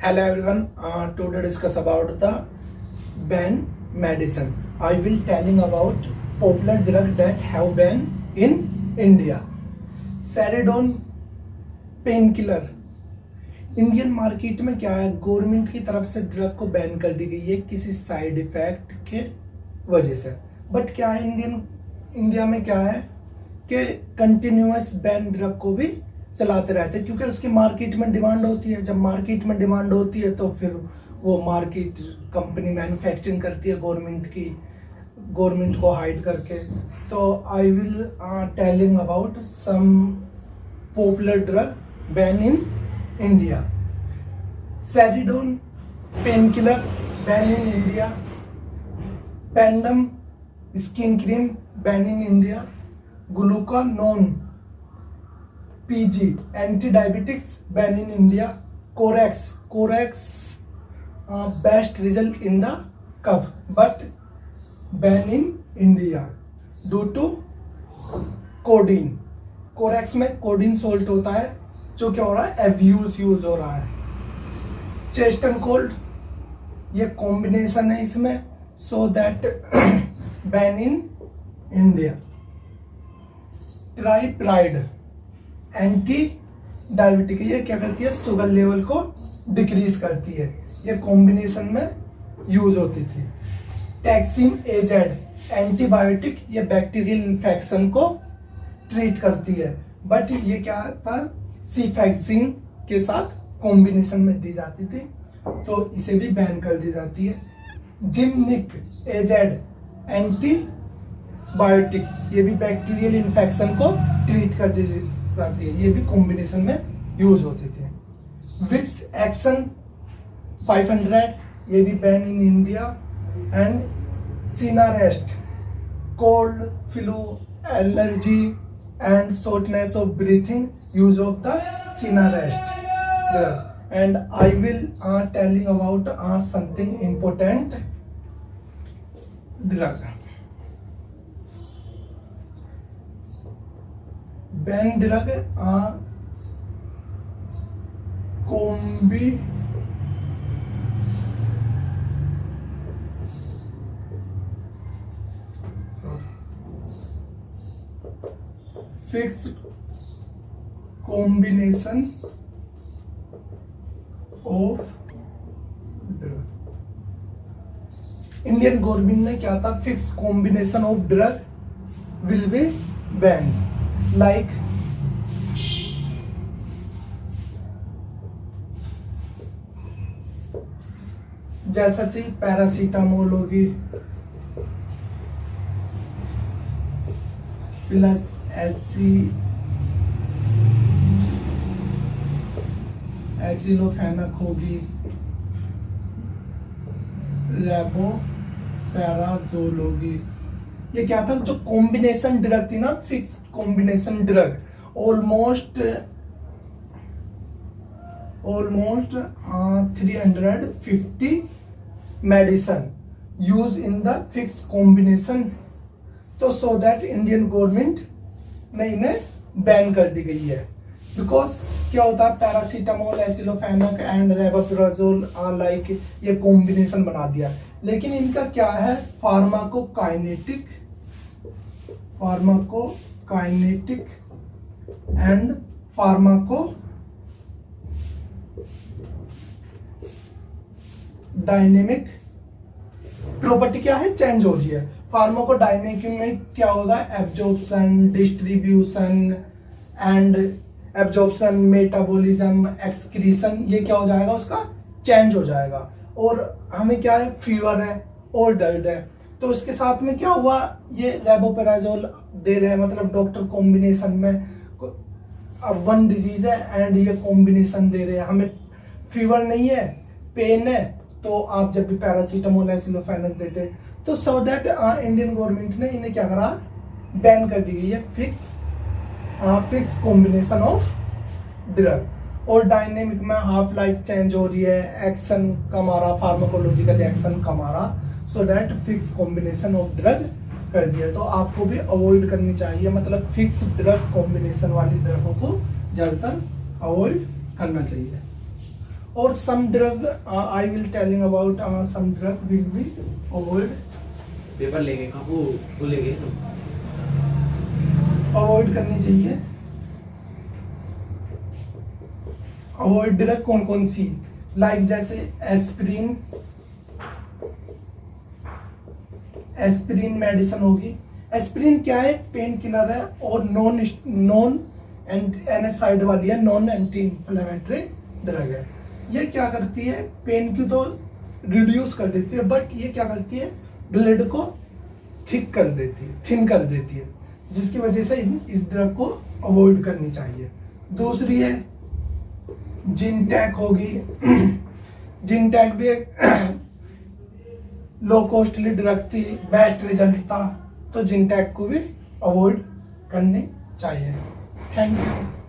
Hello everyone. Today discuss about the ban medicine. I will telling about popular drug that have ban in India. Ceridone painkiller. Indian market में क्या है, government की तरफ से drug को ban कर दी गई है किसी साइड इफेक्ट के वजह से। बट क्या है, इंडिया में क्या है कि कंटिन्यूअस बैन ड्रग को भी चलाते रहते हैं, क्योंकि उसकी मार्केट में डिमांड होती है। जब मार्केट में डिमांड होती है तो फिर वो मार्केट कंपनी मैन्युफैक्चरिंग करती है गवर्नमेंट को हाइड करके। तो I will telling about some popular drug ban in India. Saridon painkiller ban in India. Panderm skin cream ban in India. Gluconorm PG anti diabetics ban in India. Corex best result in the cough but ban in India due to codeine. Corex में codeine salt होता है जो क्या हो रहा है, abuse use हो रहा है। चेस्ट एंड कोल्ड ये कॉम्बिनेशन है इसमें, so that ban in India. Tripride anti diabetic, ये क्या करती है, शुगर लेवल को डिक्रीज करती है। ये कॉम्बिनेशन में यूज होती थी। टैक्सिम एजेड एंटीबायोटिक, ये बैक्टीरियल इन्फेक्शन को ट्रीट करती है। बट ये क्या था, सीफैक्सिन के साथ कॉम्बिनेशन में दी जाती थी, तो इसे भी बैन कर दी जाती है। जिमनिक एजेड एंटीबायोटिक, ये भी बैक्टीरियल इन्फेक्शन को ट्रीट कर दी जाती है, ये भी कॉम्बिनेशन में यूज होते थे। विक्स एक्शन 500, ये भी ban in India. And Sinarest cold, flu, allergy and shortness of breathing, use of the Sinarest drug. And I will telling about something important drug. Ban drug fixed combination of drug. Indian government ने क्या था, fixed combination of drug will be ban, like जैसा कि paracetamol होगी plus एसिलोफेनक होगी, लेवोपैराजोल होगी। ये क्या था, जो कॉम्बिनेशन ड्रग थी ना, fix combination drug, almost 350 medicine use in the fix combination. तो सो दैट इंडियन गवर्नमेंट ने इन्हें बैन कर दी गई है। बिकॉज क्या होता है, पैरासीटामोल, एसिलोफेनक एंड लेवोपैराजोल लाइक ये कॉम्बिनेशन बना दिया, लेकिन इनका क्या है, फार्माकोकाइनेटिक एंड फार्माकोडायनेमिक प्रॉपर्टी क्या है, चेंज हो रही है। फार्माकोडायनेमिक में क्या होगा, absorption, distribution and absorption, metabolism, excretion, ये क्या हो जाएगा, उसका चेंज हो जाएगा। और हमें क्या है, फीवर है और दर्द है, तो इसके साथ में क्या हुआ, ये लेवोपैराजोल दे रहे हैं, मतलब डॉक्टर कॉम्बिनेशन में, अब वन डिजीज है एंड ये कॉम्बिनेशन दे रहे हैं। हमें फीवर नहीं है, पेन है, तो आप जब भी पैरासीटामोल, एसिलोफेनक देते, तो सो दैट इंडियन गवर्नमेंट ने इन्हें क्या करा, बैन कर दी गई है फिक्स कॉम्बिनेशन ऑफ ड्रग। और डायनेमिक में हाफ लाइफ चेंज हो रही है, एक्शन कम आ रहा, फार्माकोलॉजिकल एक्शन कम आ रहा, so that fix combination of drug कर दिया। तो आपको भी अवॉइड करनी चाहिए, मतलब फिक्स ड्रग कॉम्बिनेशन वाली ड्रगों को ज्यादातर अवॉइड करना चाहिए। और some drug I will telling about some drug will be avoid paper लेंगे कहाँ वो लेंगे अवॉइड करनी चाहिए। अवॉइड ड्रग कौन कौन सी, लाइक जैसे एस्पिरिन, एस्पिरिन मेडिसिन होगी। एस्पिरिन क्या है, पेन किलर है और नॉन एनेसाइड वाली है, नॉन एंटी इंफ्लेमेटरी ड्रग है। ये क्या करती है, पेन की तो रिड्यूस कर देती है, बट ये क्या करती है, ब्लड को थिक कर देती है, थिन कर देती है, जिसकी वजह से इस ड्रग को अवॉइड करनी चाहिए। दूसरी है जिनटेक होगी। जिनटेक भी एक लो कॉस्टली ड्रग थी, बेस्ट रिजल्ट था, तो जिनटेक को भी अवॉइड करनी चाहिए। Thank you.